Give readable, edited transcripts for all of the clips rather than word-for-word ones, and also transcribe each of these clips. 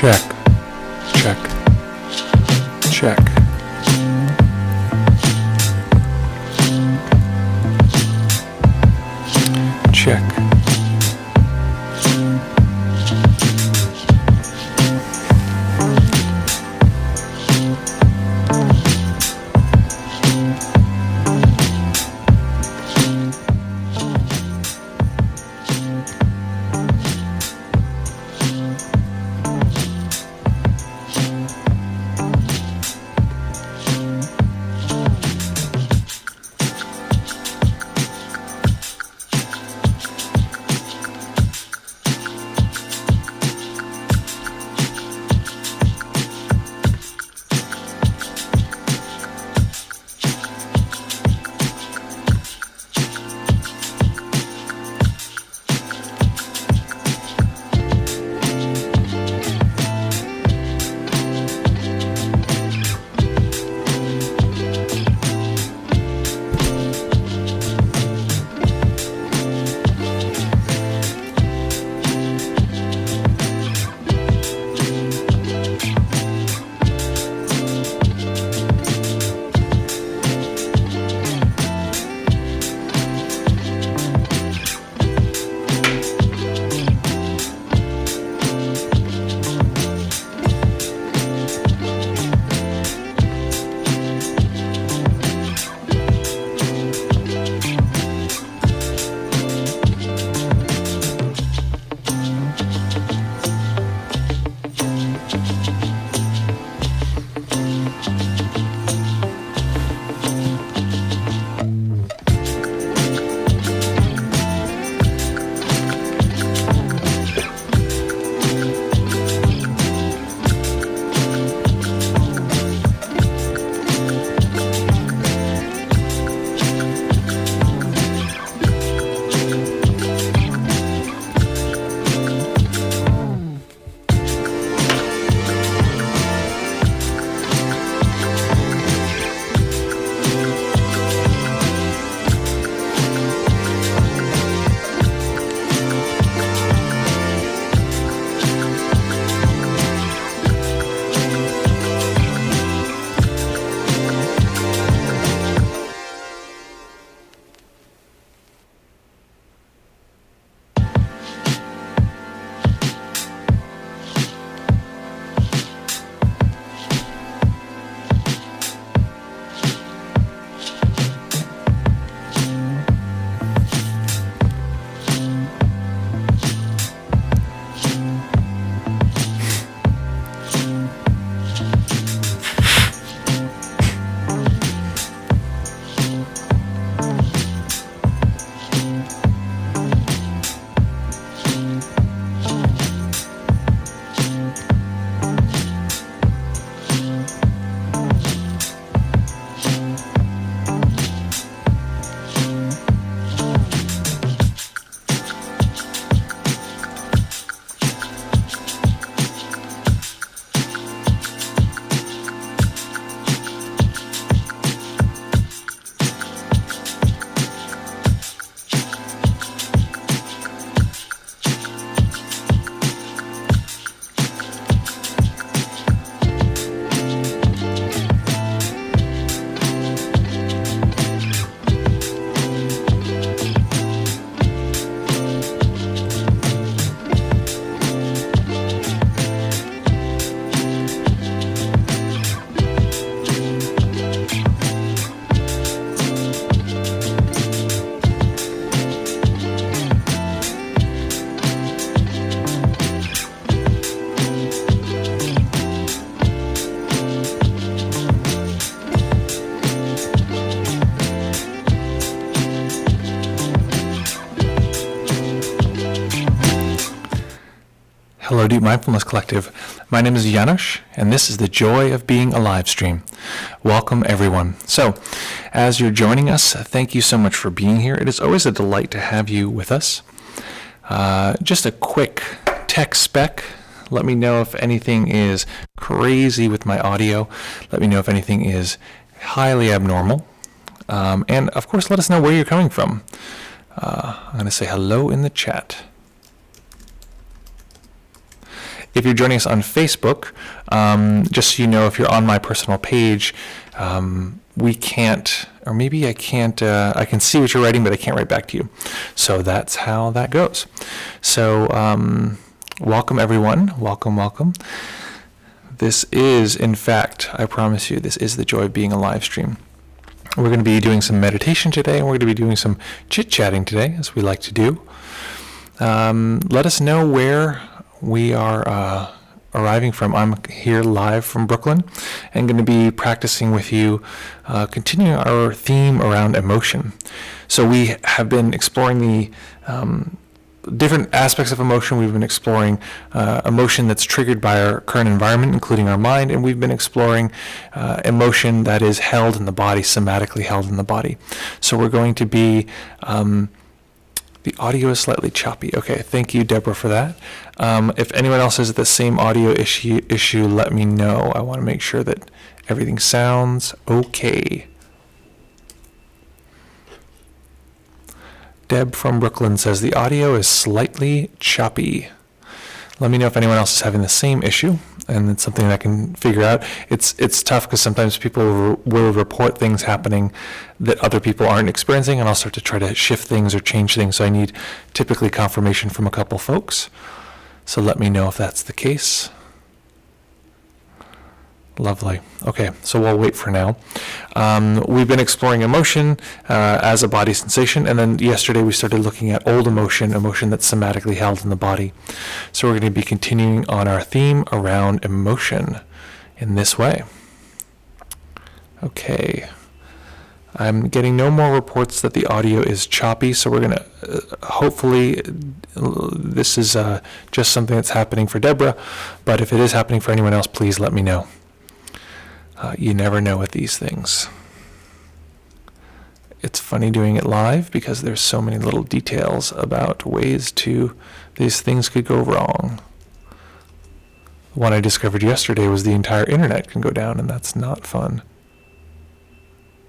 Check, check, check. Check. Hello, Deep Mindfulness Collective. My name is Janusz, and this is the Joy of Being AliveStream. Welcome, everyone. So, as you're joining us, thank you so much for being here. It is always a delight to have you with us. Just a quick tech spec. Let me know if anything is crazy with my audio. Let me know if anything is highly abnormal. And, of course, let us know where you're coming from. I'm going to say hello in the chat. If you're joining us on Facebook, just so you know, if you're on my personal page, we can't, or maybe I can't, I can see what you're writing, but I can't write back to you. So that's how that goes. So welcome, everyone. Welcome, welcome. This is, in fact, I promise you, this is the Joy of Being AliveStream. We're going to be doing some meditation today, and we're going to be doing some chit-chatting today, as we like to do. Let us know where we are arriving from. I'm here live from Brooklyn and going to be practicing with you, continuing our theme around emotion. So we have been exploring the different aspects of emotion. We've been exploring emotion that's triggered by our current environment, including our mind, and we've been exploring emotion that is held in the body, somatically held in the body. So we're going to be the audio is slightly choppy. Okay, thank you, Deborah, for that. If anyone else has the same audio issue, let me know. I want to make sure that everything sounds okay. Deb from Brooklyn says the audio is slightly choppy. Let me know if anyone else is having the same issue, and it's something that I can figure out. It's tough because sometimes people will report things happening that other people aren't experiencing, and I'll start to try to shift things or change things. So I need typically confirmation from a couple folks. So let me know if that's the case. Lovely. Okay, so we'll wait for now. We've been exploring emotion as a body sensation, and then yesterday we started looking at old emotion that's somatically held in the body. So we're going to be continuing on our theme around emotion in this way. Okay. I'm getting no more reports that the audio is choppy, so we're going to, hopefully, this is just something that's happening for Deborah, but if it is happening for anyone else, please let me know. You never know with these things. It's funny doing it live because there's so many little details about ways these things could go wrong. The one I discovered yesterday was the entire internet can go down, and that's not fun.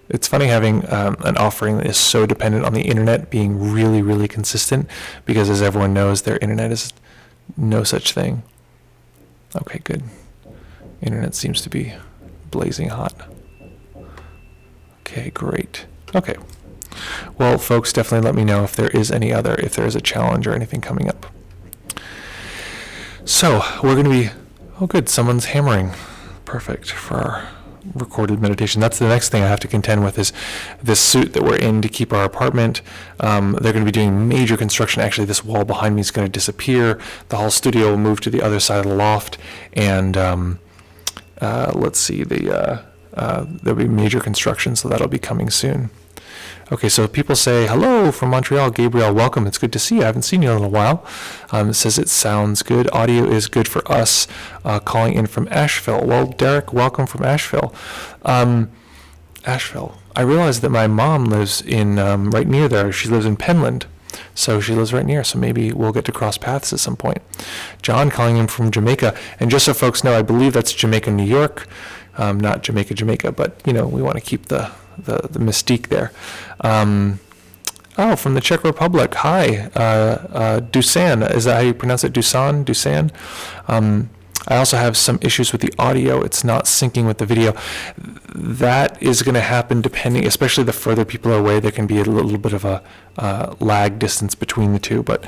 It's funny having an offering that is so dependent on the internet being really, really consistent, because as everyone knows, their internet is no such thing. Okay, good. Internet seems to be blazing hot. Okay, great. Okay. Well, folks, definitely let me know if there is a challenge or anything coming up. So we're going to be, oh good, someone's hammering. Perfect for our recorded meditation. That's the next thing I have to contend with, is this suit that we're in to keep our apartment. They're going to be doing major construction. Actually, this wall behind me is going to disappear. The whole studio will move to the other side of the loft, and let's see, there'll be major construction, so that'll be coming soon. Okay, so people say, hello from Montreal. Gabriel, welcome. It's good to see you. I haven't seen you in a little while. It says it sounds good. Audio is good for us. Calling in from Asheville. Well, Derek, welcome from Asheville. Asheville. I realized that my mom lives in right near there. She lives in Penland. So she lives right near, so maybe we'll get to cross paths at some point. John calling in from Jamaica. And just so folks know, I believe that's Jamaica, New York. Not Jamaica, but, we want to keep the mystique there. From the Czech Republic. Hi, Dusan. Is that how you pronounce it? Dusan? I also have some issues with the audio. It's not syncing with the video. That is going to happen depending, especially the further people are away, there can be a little bit of a lag distance between the two. But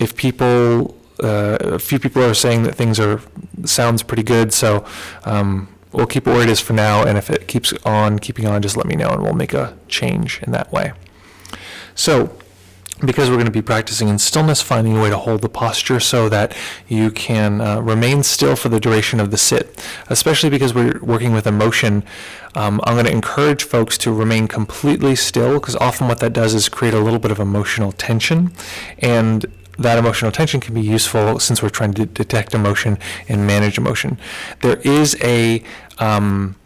if people, a few people are saying that sounds pretty good, so we'll keep it where it is for now. And if it keeps on keeping on, just let me know, and we'll make a change in that way. So, because we're going to be practicing in stillness, finding a way to hold the posture so that you can remain still for the duration of the sit, especially because we're working with emotion. I'm going to encourage folks to remain completely still, because often what that does is create a little bit of emotional tension. And that emotional tension can be useful since we're trying to detect emotion and manage emotion. There is one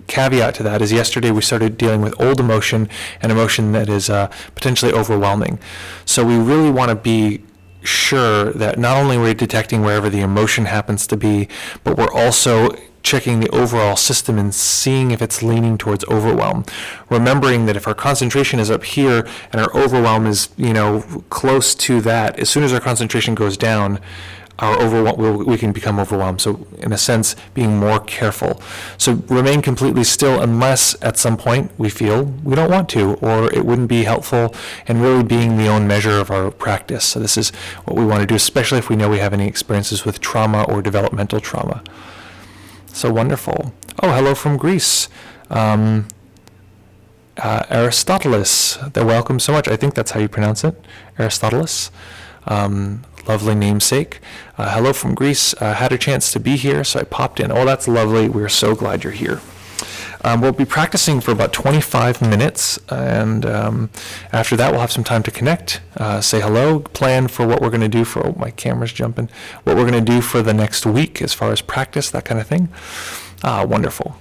caveat to that is yesterday we started dealing with old emotion and emotion that is potentially overwhelming. So we really want to be sure that not only we're detecting wherever the emotion happens to be, but we're also checking the overall system and seeing if it's leaning towards overwhelm. Remembering that if our concentration is up here and our overwhelm is, close to that, as soon as our concentration goes down, we can become overwhelmed. So in a sense, being more careful. So remain completely still unless at some point we feel we don't want to, or it wouldn't be helpful, and really being the own measure of our practice. So this is what we want to do, especially if we know we have any experiences with trauma or developmental trauma. So wonderful. Oh, hello from Greece. Aristoteles, welcome so much. I think that's how you pronounce it, Aristoteles. Lovely namesake. Hello from Greece. Had a chance to be here, so I popped in. Oh, that's lovely. We're so glad you're here. We'll be practicing for about 25 minutes, and after that we'll have some time to connect, say hello, plan for what we're going to do for, oh, my camera's jumping, what we're going to do for the next week as far as practice, that kind of thing. Wonderful.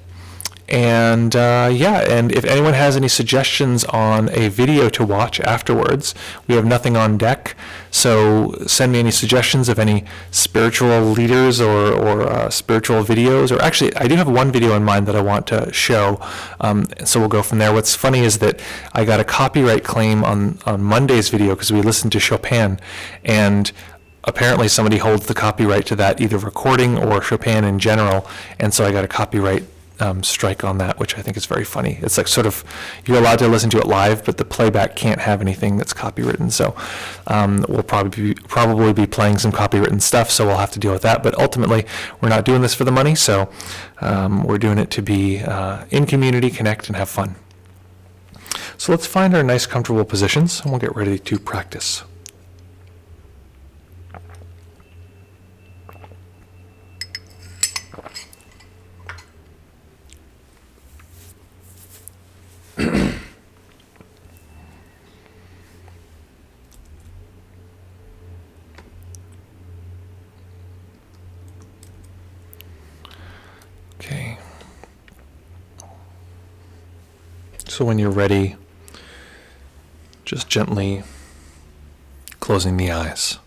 And and if anyone has any suggestions on a video to watch afterwards, we have nothing on deck, so send me any suggestions of any spiritual leaders or spiritual videos. Or actually, I do have one video in mind that I want to show, so we'll go from there. What's funny is that I got a copyright claim on Monday's video because we listened to Chopin, and apparently somebody holds the copyright to that, either recording or Chopin in general, and so I got a copyright strike on that, which I think is very funny. It's like sort of, you're allowed to listen to it live, but the playback can't have anything that's copywritten. So we'll probably be playing some copywritten stuff, so we'll have to deal with that. But ultimately, we're not doing this for the money, so we're doing it to be in community, connect, and have fun. So let's find our nice, comfortable positions, and we'll get ready to practice. Okay. So when you're ready, just gently closing the eyes.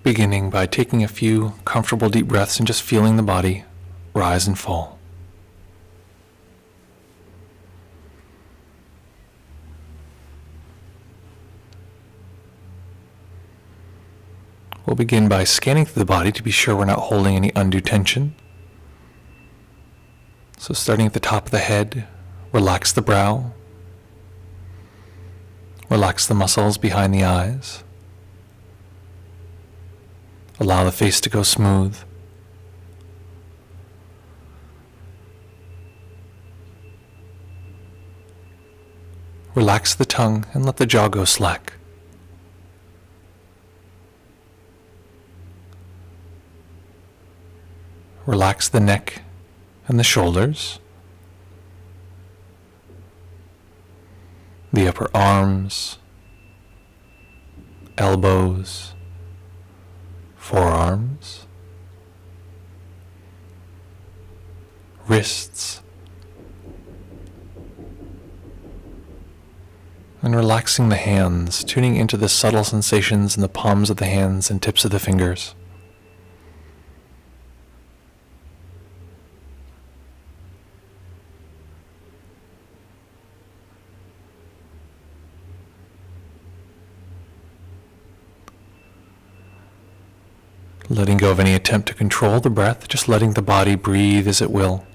Beginning by taking a few comfortable deep breaths and just feeling the body rise and fall. We'll begin by scanning through the body to be sure we're not holding any undue tension. So starting at the top of the head, relax the brow, relax the muscles behind the eyes. Allow the face to go smooth. Relax the tongue and let the jaw go slack. Relax the neck and the shoulders, the upper arms, elbows, forearms, wrists, And relaxing the hands, tuning into the subtle sensations in the palms of the hands and tips of the fingers. Letting go of any attempt to control the breath, just letting the body breathe as it will.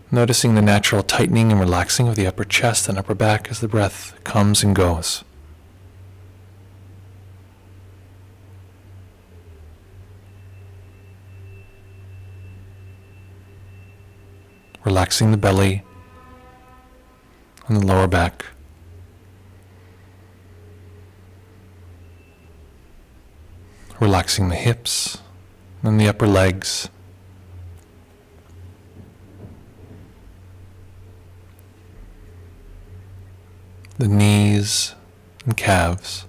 Noticing the natural tightening and relaxing of the upper chest and upper back as the breath comes and goes. Relaxing the belly and the lower back. Relaxing the hips and the upper legs. The knees and calves.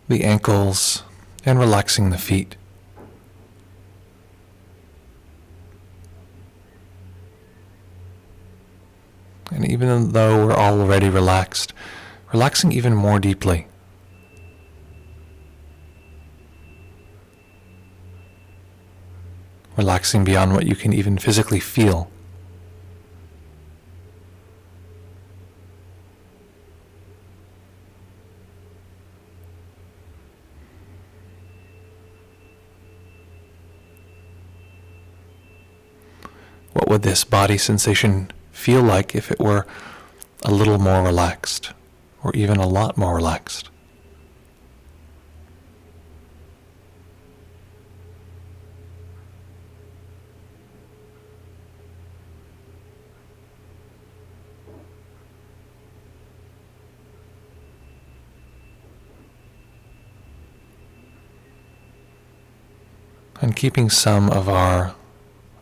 The ankles and relaxing the feet. And even though we're already relaxed, relaxing even more deeply. Relaxing beyond what you can even physically feel. What would this body sensation feel like if it were a little more relaxed, or even a lot more relaxed? And keeping some of our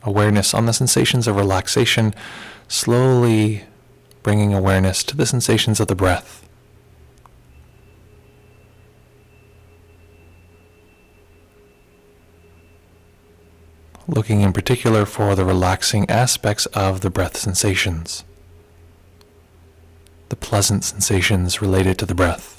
awareness on the sensations of relaxation, slowly bringing awareness to the sensations of the breath. Looking in particular for the relaxing aspects of the breath sensations, the pleasant sensations related to the breath.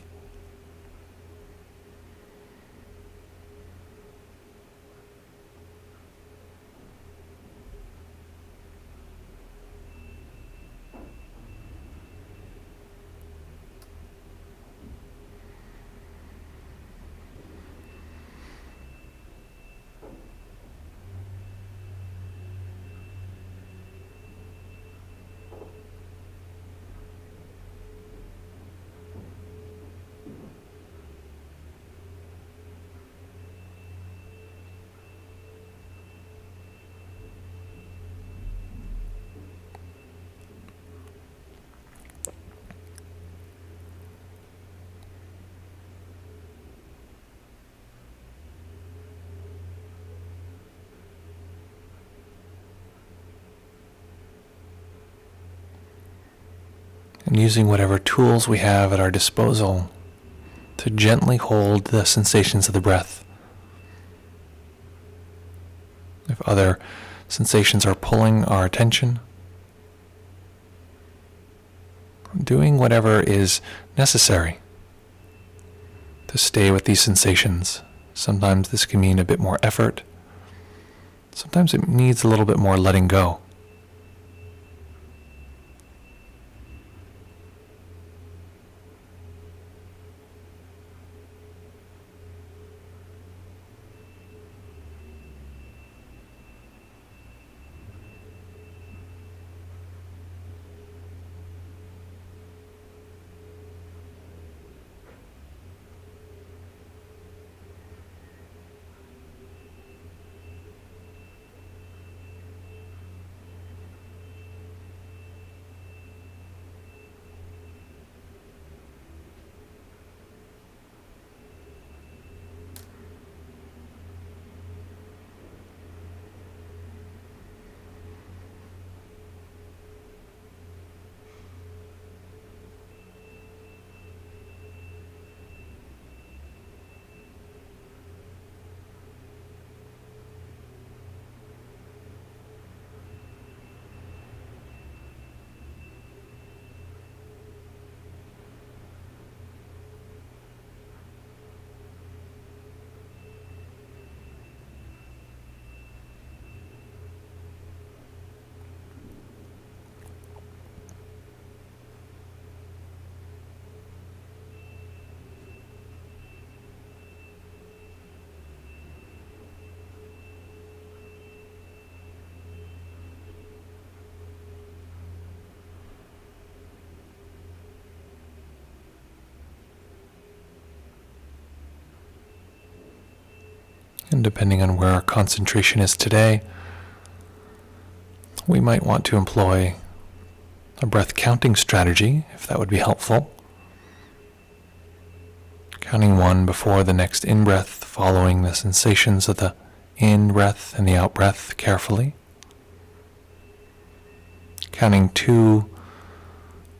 And using whatever tools we have at our disposal to gently hold the sensations of the breath. If other sensations are pulling our attention, doing whatever is necessary to stay with these sensations. Sometimes this can mean a bit more effort. Sometimes it needs a little bit more letting go. And depending on where our concentration is today, we might want to employ a breath counting strategy, if that would be helpful. Counting 1 before the next in-breath, following the sensations of the in-breath and the out-breath carefully. Counting 2,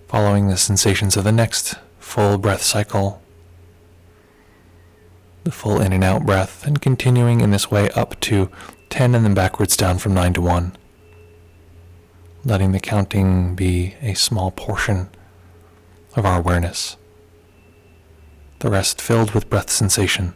following the sensations of the next full breath cycle, the full in and out breath, and continuing in this way up to 10 and then backwards down from 9 to 1. Letting the counting be a small portion of our awareness. The rest filled with breath sensation.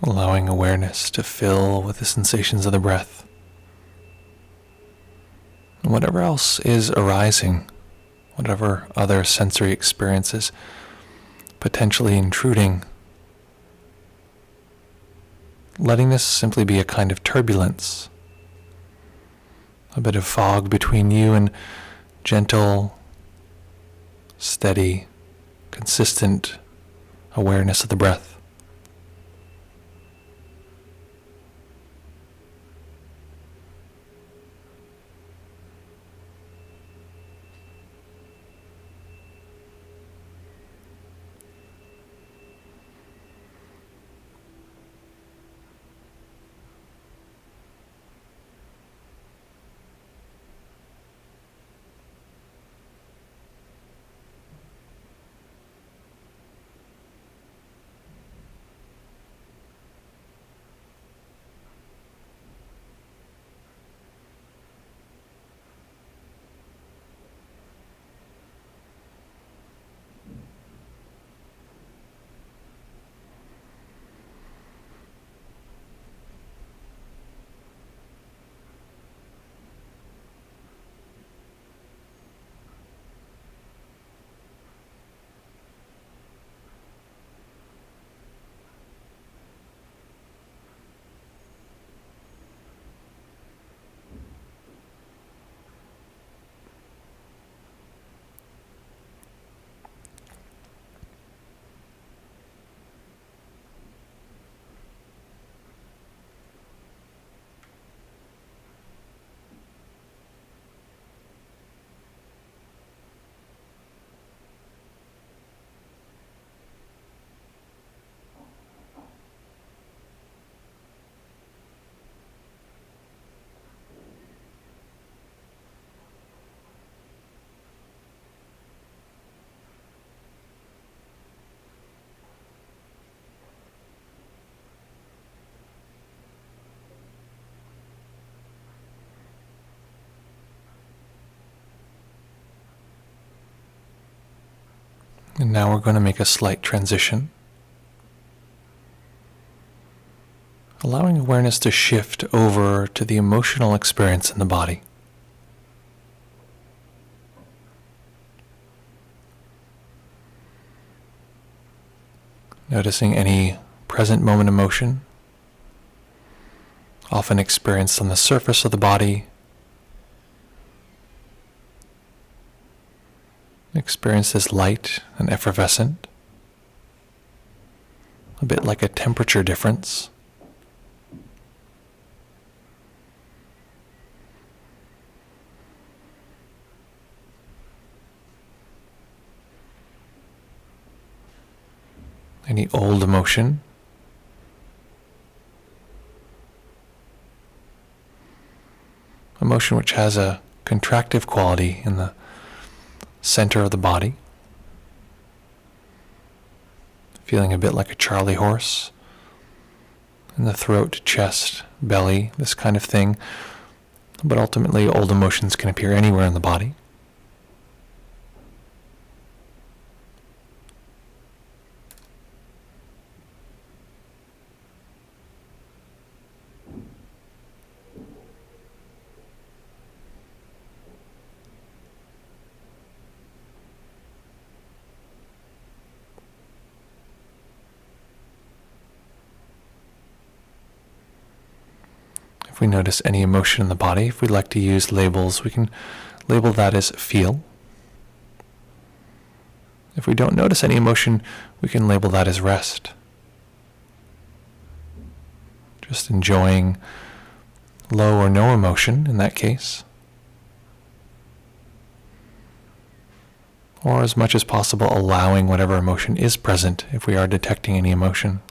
Allowing awareness to fill with the sensations of the breath. And whatever else is arising, whatever other sensory experiences potentially intruding, letting this simply be a kind of turbulence, a bit of fog between you and gentle, steady, consistent awareness of the breath. And now we're going to make a slight transition, allowing awareness to shift over to the emotional experience in the body. Noticing any present moment emotion, often experienced on the surface of the body, experienced as light and effervescent, a bit like a temperature difference. Any old emotion, emotion which has a contractive quality in the center of the body, feeling a bit like a Charlie horse in the throat, chest, belly, this kind of thing. But ultimately, old emotions can appear anywhere in the body. If we notice any emotion in the body, if we'd like to use labels, we can label that as feel. If we don't notice any emotion, we can label that as rest. Just enjoying low or no emotion in that case. Or as much as possible, allowing whatever emotion is present if we are detecting any emotion.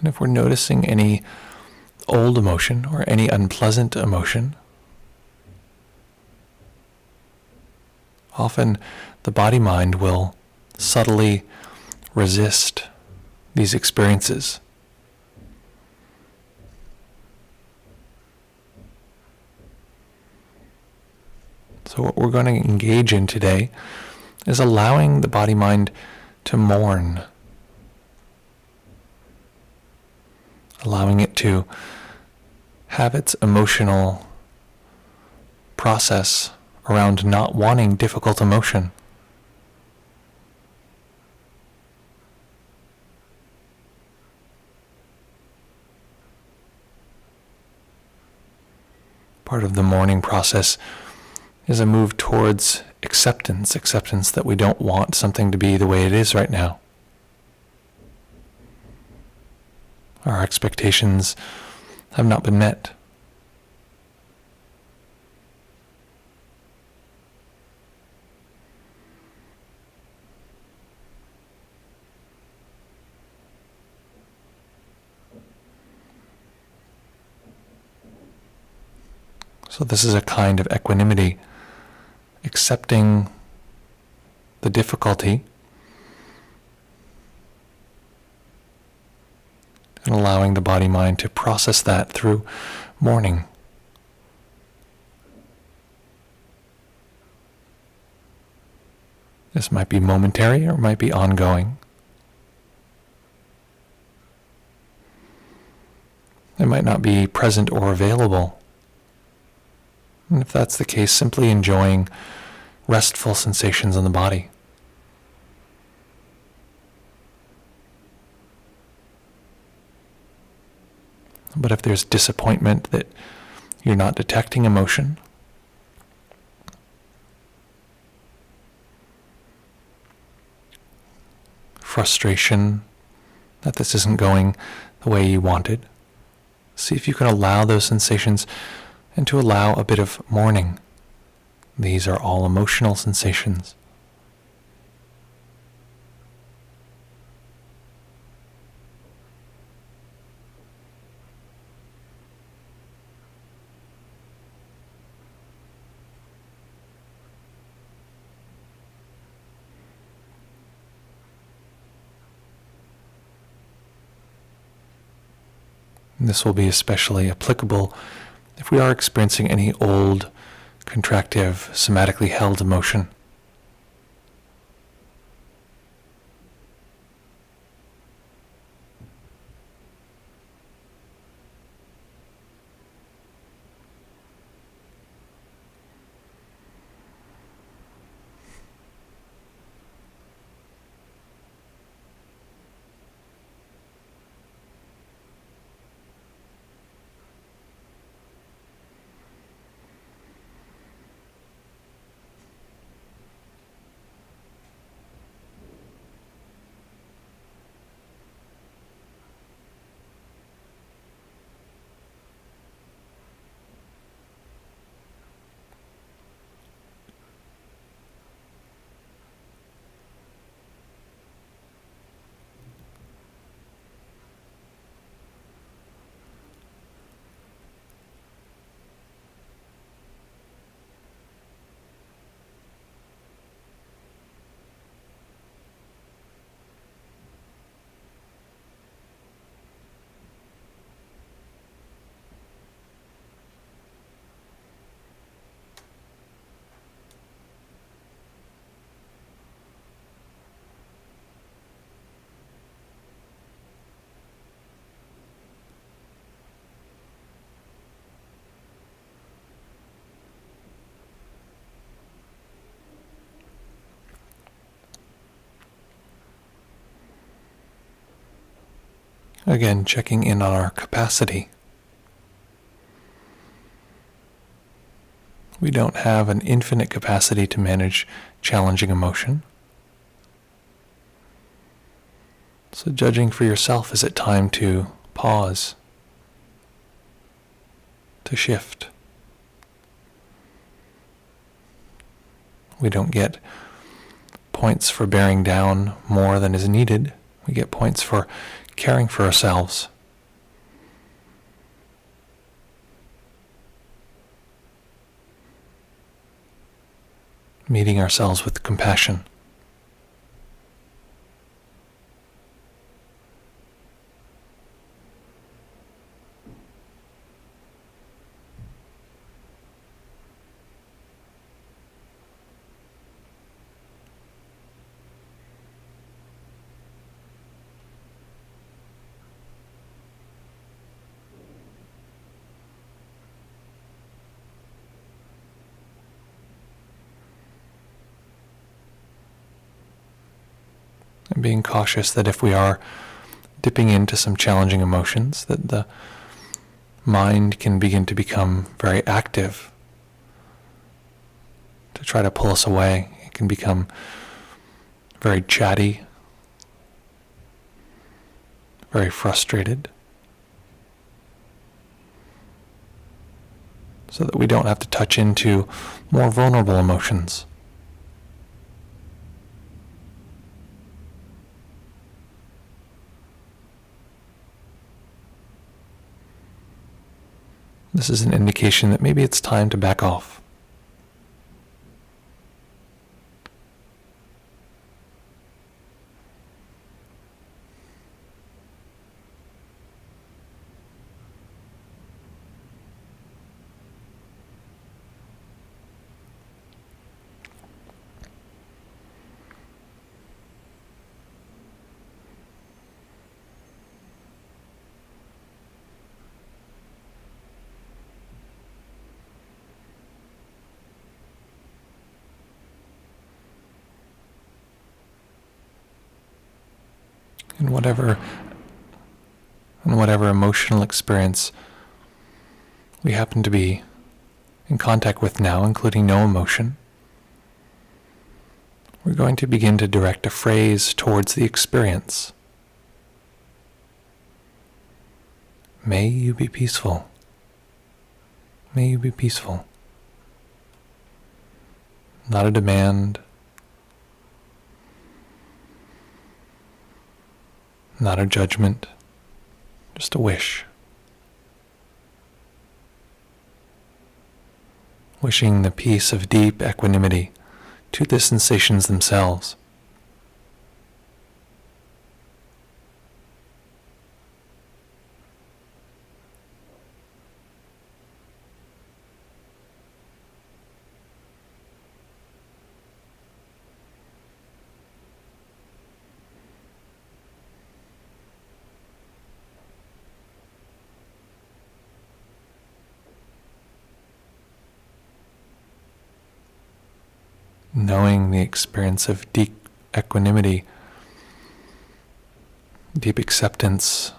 And if we're noticing any old emotion or any unpleasant emotion, often the body-mind will subtly resist these experiences. So what we're going to engage in today is allowing the body-mind to mourn, allowing it to have its emotional process around not wanting difficult emotion. Part of the mourning process is a move towards acceptance that we don't want something to be the way it is right now. Our expectations have not been met. So this is a kind of equanimity, accepting the difficulty and allowing the body-mind to process that through mourning, This might be momentary or might be ongoing. It might not be present or available. And if that's the case, simply enjoying restful sensations in the body. But if there's disappointment that you're not detecting emotion, frustration that this isn't going the way you wanted, see if you can allow those sensations and to allow a bit of mourning. These are all emotional sensations. This will be especially applicable if we are experiencing any old, contractive, somatically held emotion. Again, checking in on our capacity. We don't have an infinite capacity to manage challenging emotion. So judging for yourself, is it time to pause, to shift? We don't get points for bearing down more than is needed. We get points for caring for ourselves. Meeting ourselves with compassion. And being cautious that if we are dipping into some challenging emotions, that the mind can begin to become very active to try to pull us away. It can become very chatty, very frustrated, so that we don't have to touch into more vulnerable emotions. This is an indication that maybe it's time to back off. in whatever emotional experience we happen to be in contact with now, including no emotion. We're going to begin to direct a phrase towards the experience. May you be peaceful. May you be peaceful. Not a demand. Not a judgment. Just a wish. Wishing the peace of deep equanimity to the sensations themselves. Knowing the experience of deep equanimity, deep acceptance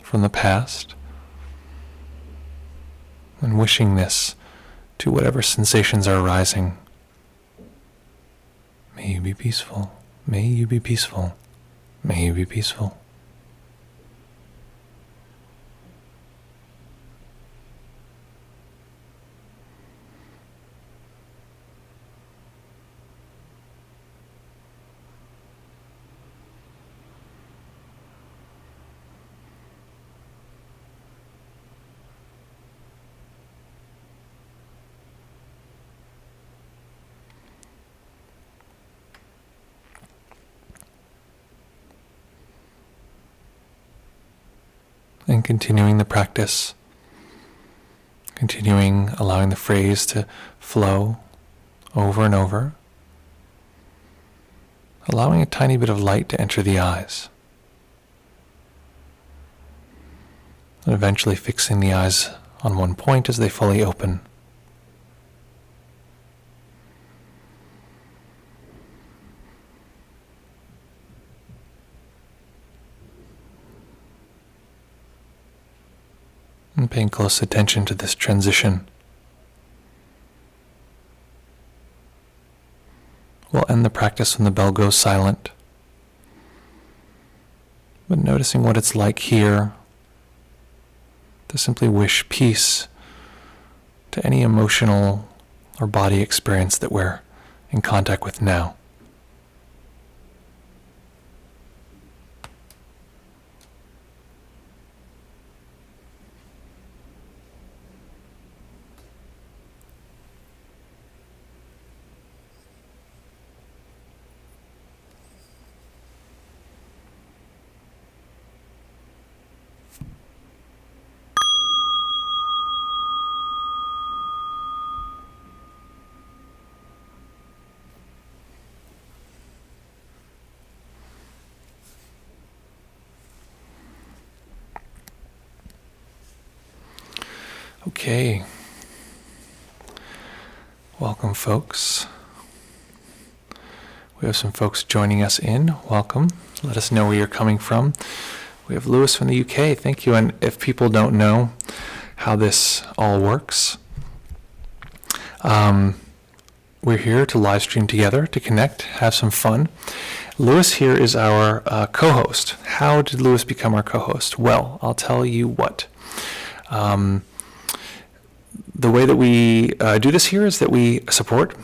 from the past, and wishing this to whatever sensations are arising. May you be peaceful. May you be peaceful. May you be peaceful. And continuing the practice, allowing the phrase to flow over and over, allowing a tiny bit of light to enter the eyes, and eventually fixing the eyes on one point as they fully open. And paying close attention to this transition. We'll end the practice when the bell goes silent. But noticing what it's like here to simply wish peace to any emotional or body experience that we're in contact with now. Okay. Welcome, folks. We have some folks joining us in. Welcome. Let us know where you're coming from. We have Lewis from the UK. Thank you. And if people don't know how this all works, we're here to live stream together, to connect, have some fun. Lewis here is our co-host. How did Lewis become our co-host? Well, I'll tell you what. The way that we do this here is that we support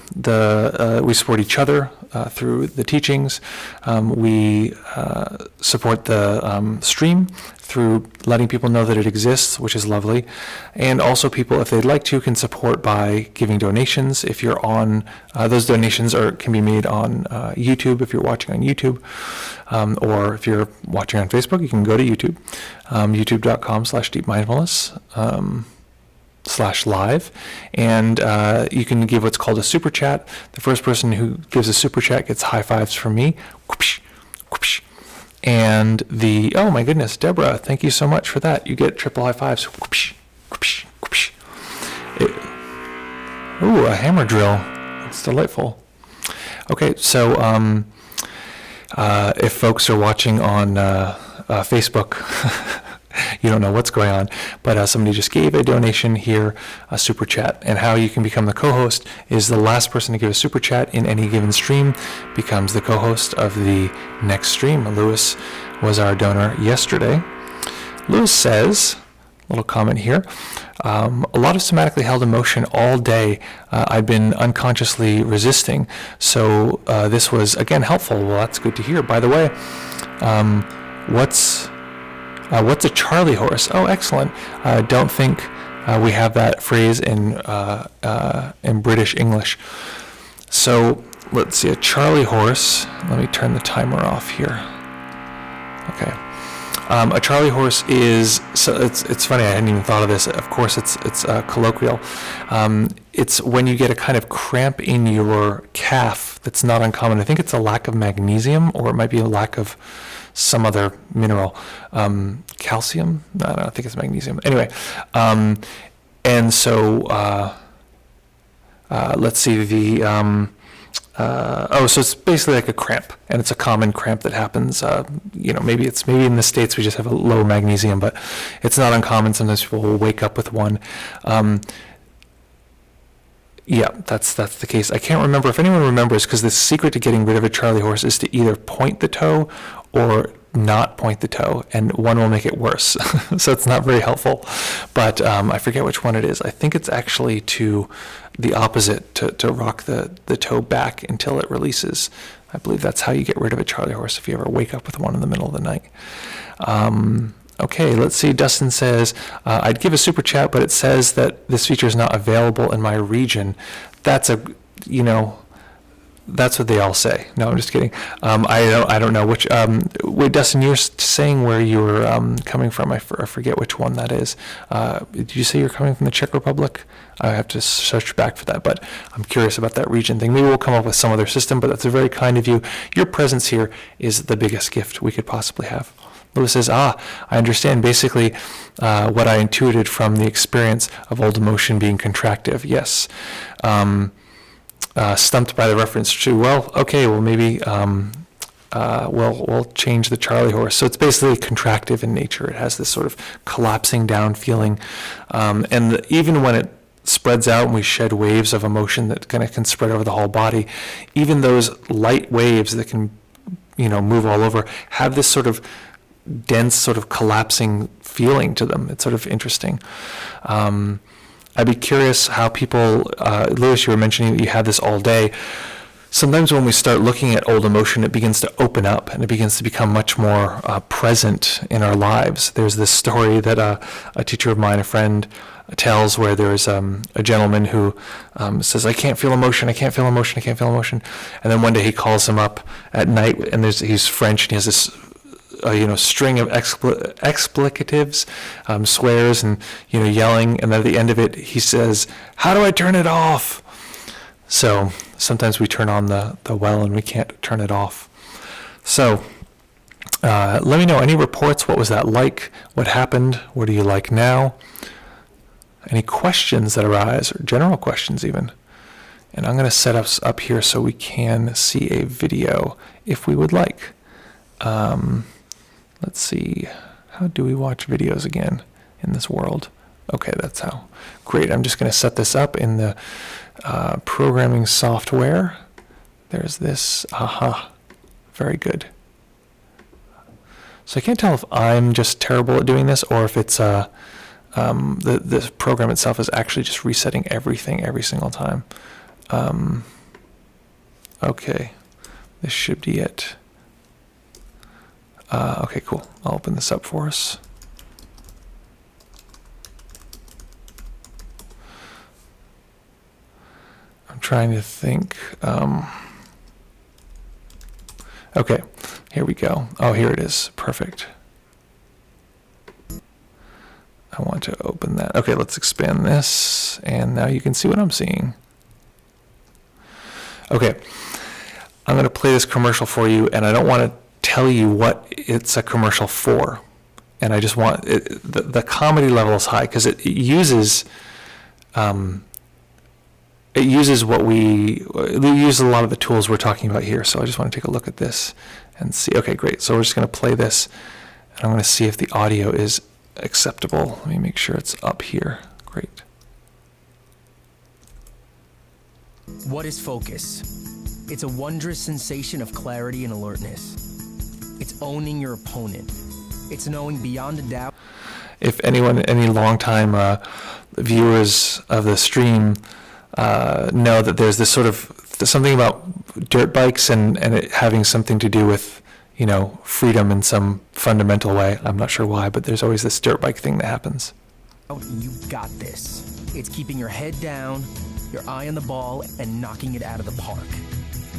each other through the teachings. We support the stream through letting people know that it exists, which is lovely. And also people, if they'd like to, can support by giving donations. If you're on, those donations can be made on YouTube if you're watching on YouTube. Or if you're watching on Facebook, you can go to YouTube, youtube.com/deepmindfulness. /live, and you can give what's called a super chat. The first person who gives a super chat gets high fives from me. And oh my goodness, Deborah, thank you so much for that. You get triple high fives. Ooh, a hammer drill. It's delightful. Okay, so If folks are watching on Facebook, you don't know what's going on, but somebody just gave a donation here, a super chat. And how you can become the co-host is the last person to give a super chat in any given stream becomes the co-host of the next stream. Lewis was our donor yesterday. Lewis says, little comment here, a lot of somatically held emotion all day I've been unconsciously resisting. So this was, again, helpful. Well, that's good to hear. By the way, what's a Charlie horse? Oh, excellent. Don't think we have that phrase in British English. So let's see, a Charlie horse. Let me turn the timer off here. Okay. A Charlie horse is, so it's funny, I hadn't even thought of this. Of course, it's colloquial. It's when you get a kind of cramp in your calf that's not uncommon. I think it's a lack of magnesium, or it might be a lack of some other mineral. Calcium? No, I don't think it's magnesium. Anyway, and so let's see, so it's basically like a cramp, and it's a common cramp that happens. Maybe in the States we just have a low magnesium, but it's not uncommon. Sometimes people will wake up with one. Yeah, that's the case. I can't remember if anyone remembers, because the secret to getting rid of a Charlie horse is to either point the toe or not point the toe, and one will make it worse. So it's not very helpful. But I forget which one it is. I think it's actually to the opposite, to rock the toe back until it releases. I believe that's how you get rid of a Charlie horse if you ever wake up with one in the middle of the night. Okay, let's see. Dustin says, I'd give a super chat, but it says that this feature is not available in my region. That's that's what they all say. No, I'm just kidding. I don't know which. Wait, Dustin, you're saying where you were coming from. I forget which one that is. Did you say you're coming from the Czech Republic? I have to search back for that, but I'm curious about that region thing. Maybe we'll come up with some other system, but that's very kind of you. Your presence here is the biggest gift we could possibly have. Lewis says, I understand basically what I intuited from the experience of old emotion being contractive. Yes. Stumped by the reference to, maybe we'll change the Charlie horse. So it's basically contractive in nature. It has this sort of collapsing down feeling. And even when it spreads out and we shed waves of emotion that kind of can spread over the whole body, even those light waves that can, move all over, have this sort of dense, sort of collapsing feeling to them. It's sort of interesting. I'd be curious how people, Lewis, you were mentioning that you had this all day. Sometimes when we start looking at old emotion, it begins to open up and it begins to become much more present in our lives. There's this story that a teacher of mine, a friend, tells, where there's a gentleman who says, I can't feel emotion, I can't feel emotion, I can't feel emotion. And then one day he calls him up at night, and he's French, and he has this string of explicatives, swears and, yelling. And then at the end of it, he says, how do I turn it off? So sometimes we turn on the well and we can't turn it off. So let me know, any reports? What was that like? What happened? What do you like now? Any questions that arise, or general questions even? And I'm going to set us up here so we can see a video if we would like. Let's see, how do we watch videos again in this world? Okay, that's how. Great, I'm just going to set this up in the programming software. There's this, very good. So I can't tell if I'm just terrible at doing this, or if it's the program itself is actually just resetting everything every single time. Okay, this should be it. Okay, cool. I'll open this up for us. I'm trying to think. Okay, here we go. Oh, here it is. Perfect. I want to open that. Okay, let's expand this, and now you can see what I'm seeing. Okay, I'm going to play this commercial for you, and I don't want to tell you what it's a commercial for, and I just want the comedy level is high because it uses a lot of the tools we're talking about here. So I just want to take a look at this and see. Okay, great. So we're just going to play this, and I'm going to see if the audio is acceptable. Let me make sure it's up here. Great. What is focus? It's a wondrous sensation of clarity and alertness. It's owning your opponent. It's knowing beyond a doubt. If anyone, any longtime viewers of the stream know that there's this sort of something about dirt bikes and it having something to do with, you know, freedom in some fundamental way. I'm not sure why, but there's always this dirt bike thing that happens. You got this. It's keeping your head down, your eye on the ball, and knocking it out of the park.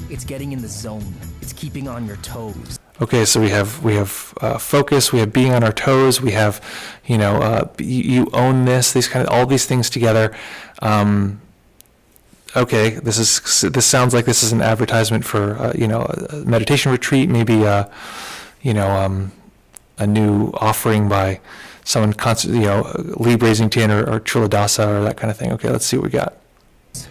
It's getting in the zone. It's keeping on your toes. Okay, so we have focus, we have being on our toes, we have, you know, you own this, all these things together. Okay, this sounds like this is an advertisement for you know, a meditation retreat, maybe you know, a new offering by someone you know, Libre Tin or Chuladasa or that kind of thing. Okay, let's see what we got.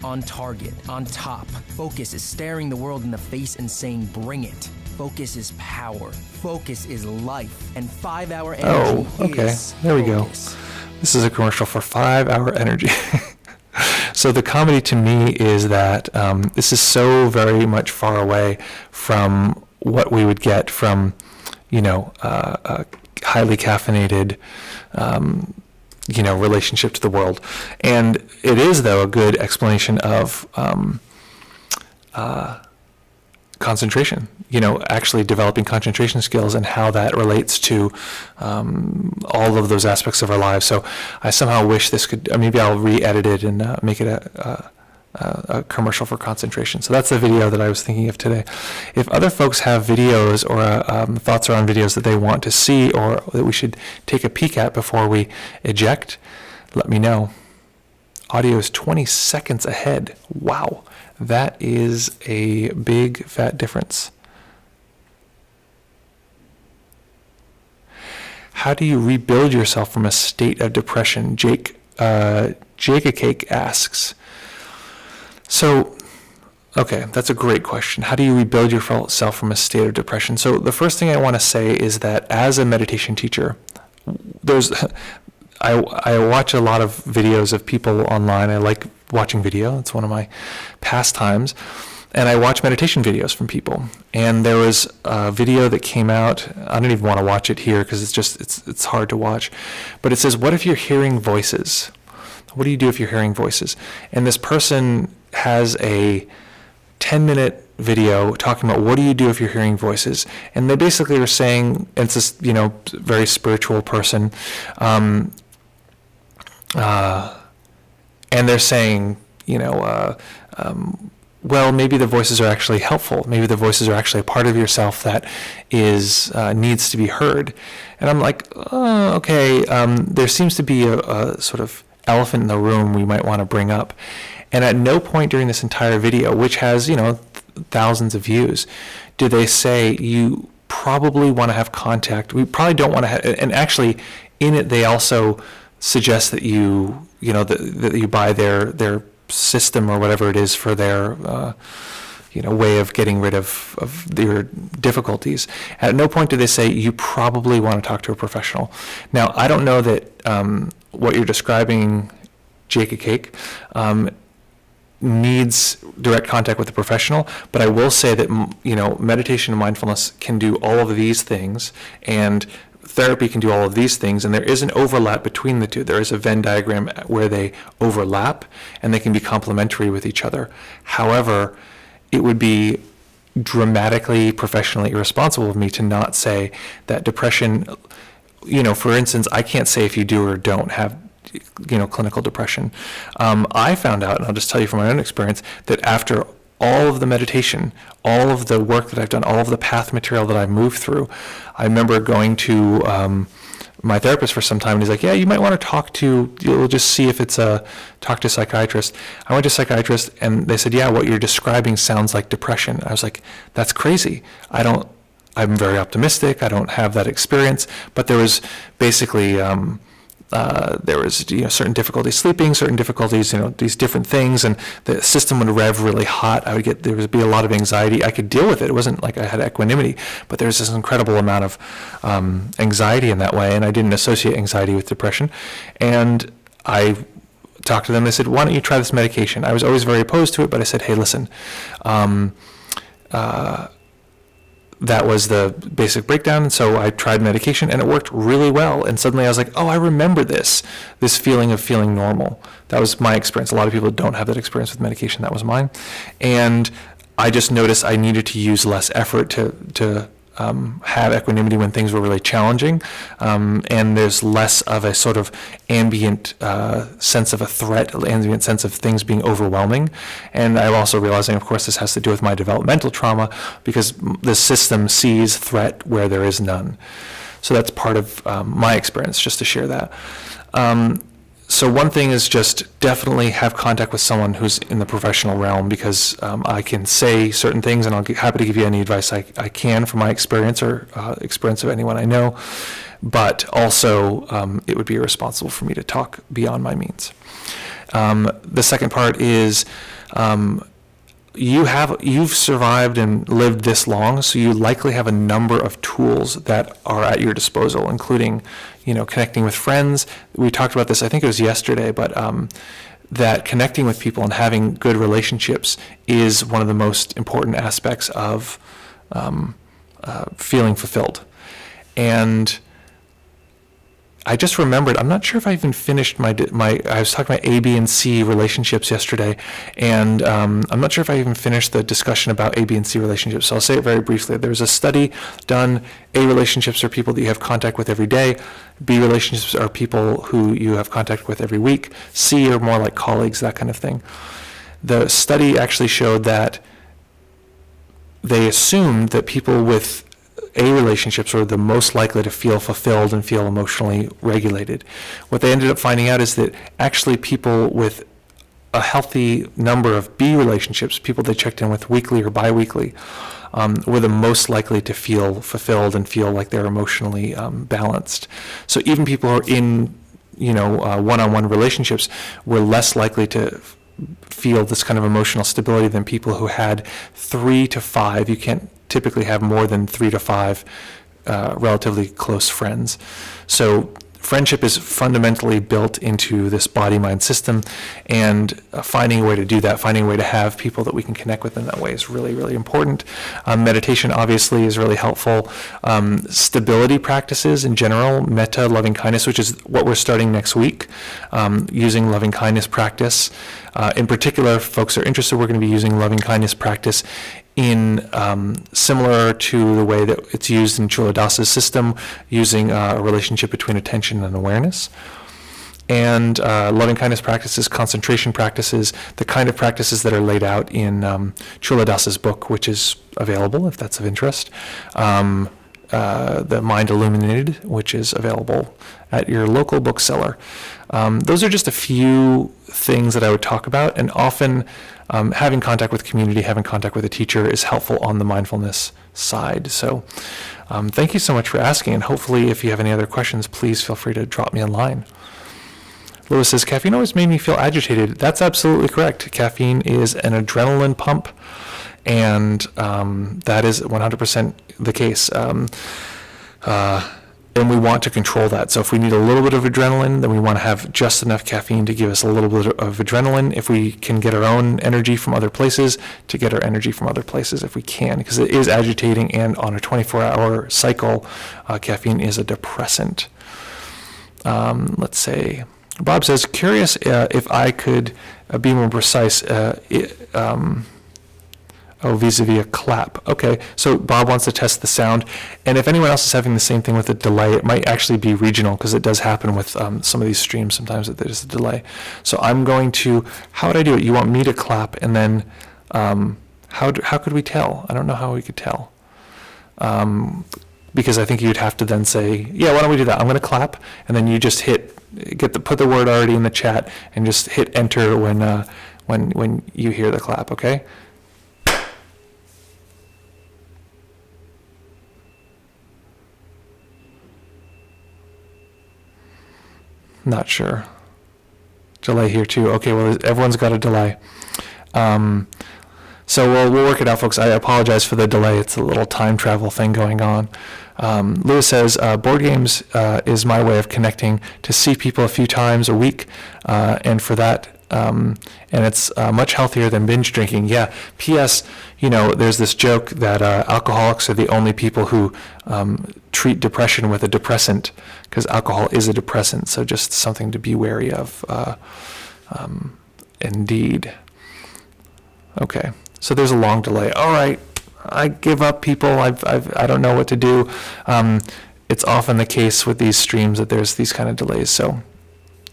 On target, on top. Focus is staring the world in the face and saying, bring it. Focus is power. Focus is life. And 5-hour energy is there we go. focus. This is a commercial for 5-hour energy. So the comedy to me is that this is so very much far away from what we would get from, you know, a highly caffeinated, you know, relationship to the world. And it is, though, a good explanation of concentration, you know, actually developing concentration skills and how that relates to all of those aspects of our lives. So I somehow wish this could, maybe I'll re-edit it and make it a commercial for concentration. So that's the video that I was thinking of today. If other folks have videos or thoughts around videos that they want to see or that we should take a peek at before we eject, let me know. Audio is 20 seconds ahead. Wow. That is a big fat difference. How do you rebuild yourself from a state of depression? Jake Cake asks. So, okay, that's a great question. How do you rebuild yourself from a state of depression? So the first thing I want to say is that as a meditation teacher, I watch a lot of videos of people online. I like watching video. It's one of my pastimes. And I watch meditation videos from people. And there was a video that came out. I don't even want to watch it here because it's hard to watch. But it says, what if you're hearing voices? What do you do if you're hearing voices? And this person has a 10-minute video talking about what do you do if you're hearing voices. And they basically are saying, and it's this, you know, very spiritual person, and they're saying, you know, well, maybe the voices are actually helpful. Maybe the voices are actually a part of yourself that is needs to be heard. And I'm like, oh, okay, there seems to be a sort of elephant in the room we might want to bring up. And at no point during this entire video, which has, you know, thousands of views, do they say you probably want to have contact. We probably don't want to have, and actually in it they also suggest that you know, that you buy their system or whatever it is for their you know, way of getting rid of your difficulties. At no point do they say you probably want to talk to a professional. Now, I don't know that what you're describing, Jake Cake, needs direct contact with a professional, but I will say that, you know, meditation and mindfulness can do all of these things, and therapy can do all of these things, and there is an overlap between the two. There is a Venn diagram where they overlap and they can be complementary with each other. However, it would be dramatically professionally irresponsible of me to not say that depression, you know, for instance, I can't say if you do or don't have, you know, clinical depression. I found out, and I'll just tell you from my own experience, that after all of the meditation, all of the work that I've done, all of the path material that I've moved through, I remember going to my therapist for some time, and he's like, yeah, you might want to talk to, you'll just see if it's talk to a psychiatrist. I went to a psychiatrist, and they said, yeah, what you're describing sounds like depression. I was like, that's crazy. I'm very optimistic. I don't have that experience. But there was basically there was certain difficulties sleeping, certain difficulties, these different things, and the system would rev really hot. There would be a lot of anxiety. I could deal with it. It wasn't like I had equanimity, but there was this incredible amount of anxiety in that way, and I didn't associate anxiety with depression. And I talked to them. They said, "Why don't you try this medication?" I was always very opposed to it, but I said, "Hey, listen." That was the basic breakdown, and so I tried medication, and it worked really well. And suddenly I was like, oh, I remember this feeling of feeling normal. That was my experience. A lot of people don't have that experience with medication. That was mine. And I just noticed I needed to use less effort to have equanimity when things were really challenging, and there's less of a sort of ambient sense of a threat, ambient sense of things being overwhelming. And I'm also realizing, of course, this has to do with my developmental trauma, because the system sees threat where there is none. So that's part of my experience, just to share that. So one thing is just definitely have contact with someone who's in the professional realm, because I can say certain things, and I'll be happy to give you any advice I can from my experience or experience of anyone I know. But also, it would be irresponsible for me to talk beyond my means. The second part is you've survived and lived this long, so you likely have a number of tools that are at your disposal, including connecting with friends. We talked about this, I think it was yesterday, but that connecting with people and having good relationships is one of the most important aspects of feeling fulfilled. And I just remembered, I'm not sure if I even finished I was talking about A, B, and C relationships yesterday, and I'm not sure if I even finished the discussion about A, B, and C relationships, so I'll say it very briefly. There was a study done. A relationships are people that you have contact with every day. B relationships are people who you have contact with every week. C are more like colleagues, that kind of thing. The study actually showed that they assumed that people with A relationships are the most likely to feel fulfilled and feel emotionally regulated. What they ended up finding out is that actually people with a healthy number of B relationships, people they checked in with weekly or biweekly, were the most likely to feel fulfilled and feel like they're emotionally balanced. So even people who are in one-on-one relationships were less likely to feel this kind of emotional stability than people who had 3 to 5. You can't typically have more than 3 to 5 relatively close friends. So friendship is fundamentally built into this body-mind system, and finding a way to do that, finding a way to have people that we can connect with in that way is really, really important. Meditation obviously is really helpful. Stability practices in general, metta, loving kindness, which is what we're starting next week, using loving kindness practice. In particular, if folks are interested, we're going to be using loving kindness practice in similar to the way that it's used in Chula Dasa's system, using a relationship between attention and awareness. And loving kindness practices, concentration practices, the kind of practices that are laid out in Chula Dasa's book, which is available if that's of interest. The Mind Illuminated, which is available at your local bookseller. Those are just a few things that I would talk about, and often having contact with community, having contact with a teacher is helpful on the mindfulness side. So thank you so much for asking, and hopefully if you have any other questions, please feel free to drop me a line. Lewis says, caffeine always made me feel agitated. That's absolutely correct. Caffeine is an adrenaline pump, and that is 100% the case. And we want to control that. So if we need a little bit of adrenaline, then we want to have just enough caffeine to give us a little bit of adrenaline. If we can get our own energy from other places, to get our energy from other places if we can, because it is agitating, and on a 24-hour cycle, caffeine is a depressant. Let's say, Bob says, curious if I could be more precise. Vis-a-vis a clap. Okay, so Bob wants to test the sound, and if anyone else is having the same thing with the delay, it might actually be regional, because it does happen with some of these streams sometimes that there's a delay. So I'm going to, how would I do it? You want me to clap, and then how could we tell? I don't know how we could tell. Because I think you'd have to then say, yeah, why don't we do that? I'm going to clap, and then you just put the word already in the chat, and just hit enter when you hear the clap, okay? Not sure. Delay here too. Okay, well, everyone's got a delay. So we'll work it out, folks. I apologize for the delay. It's a little time travel thing going on. Lewis says, board games is my way of connecting to see people a few times a week, and for that, and it's much healthier than binge drinking. Yeah. P.S. There's this joke that alcoholics are the only people who treat depression with a depressant, because alcohol is a depressant. So just something to be wary of. Indeed. Okay. So there's a long delay. All right. I give up, people. I don't know what to do. It's often the case with these streams that there's these kind of delays. So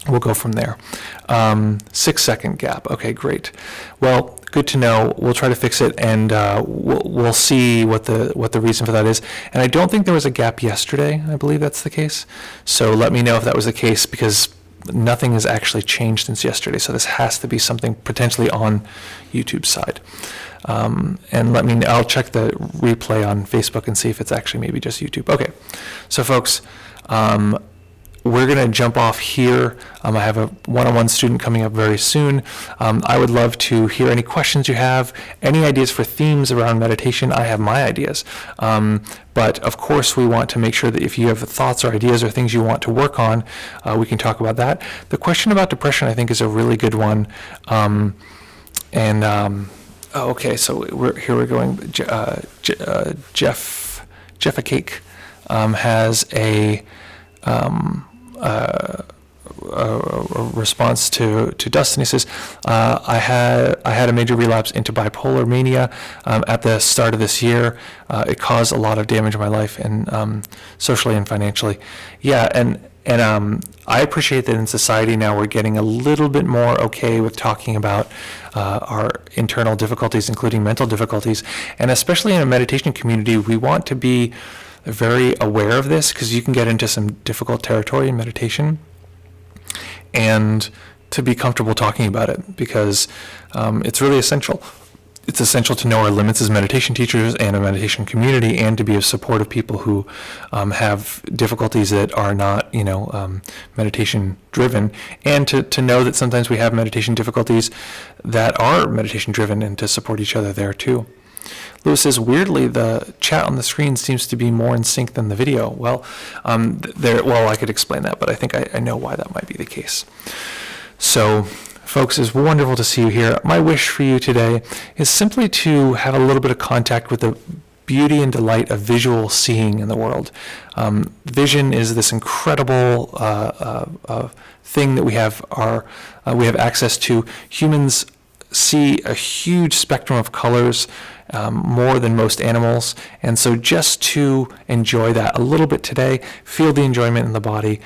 we'll go from there. 6-second gap. Okay, great. Well, good to know. We'll try to fix it, and we'll see what the reason for that is. And I don't think there was a gap yesterday. I believe that's the case. So let me know if that was the case, because nothing has actually changed since yesterday. So this has to be something potentially on YouTube's side. And let me know. I'll check the replay on Facebook and see if it's actually maybe just YouTube. Okay. So folks, we're going to jump off here. I have a one-on-one student coming up very soon. I would love to hear any questions you have, any ideas for themes around meditation. I have my ideas. But of course, we want to make sure that if you have thoughts or ideas or things you want to work on, we can talk about that. The question about depression, I think, is a really good one. Okay, so we're going. Jeff a Cake has a response to Dustin. He says, I had a major relapse into bipolar mania at the start of this year. It caused a lot of damage in my life, and socially and financially. Yeah, and I appreciate that in society now we're getting a little bit more okay with talking about our internal difficulties, including mental difficulties, and especially in a meditation community, we want to be very aware of this, because you can get into some difficult territory in meditation, and to be comfortable talking about it, because it's really essential. It's essential to know our limits as meditation teachers and a meditation community, and to be a support of people who have difficulties that are not, meditation driven, and to know that sometimes we have meditation difficulties that are meditation driven, and to support each other there too. Lewis says, weirdly, the chat on the screen seems to be more in sync than the video. Well, I could explain that, but I think I know why that might be the case. So, folks, it's wonderful to see you here. My wish for you today is simply to have a little bit of contact with the beauty and delight of visual seeing in the world. Vision is this incredible thing that we have access to. Humans see a huge spectrum of colors, more than most animals, and so just to enjoy that a little bit today, feel the enjoyment in the body,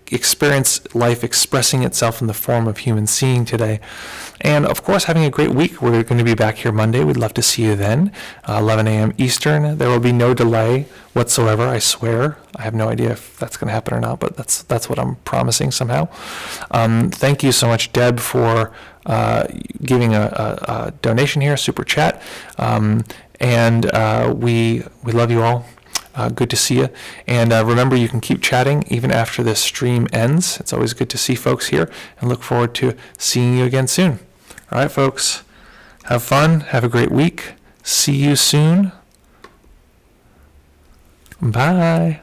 experience life expressing itself in the form of human seeing today, and of course having a great week. We're going to be back here Monday. We'd love to see you then, 11 a.m. Eastern. There will be no delay whatsoever, I swear. I have no idea if that's going to happen or not, but that's what I'm promising somehow. Thank you so much, Deb, for giving a donation here, super chat, and we love you all. Good to see you. And remember, you can keep chatting even after this stream ends. It's always good to see folks here, and look forward to seeing you again soon. All right, folks, have fun. Have a great week. See you soon. Bye.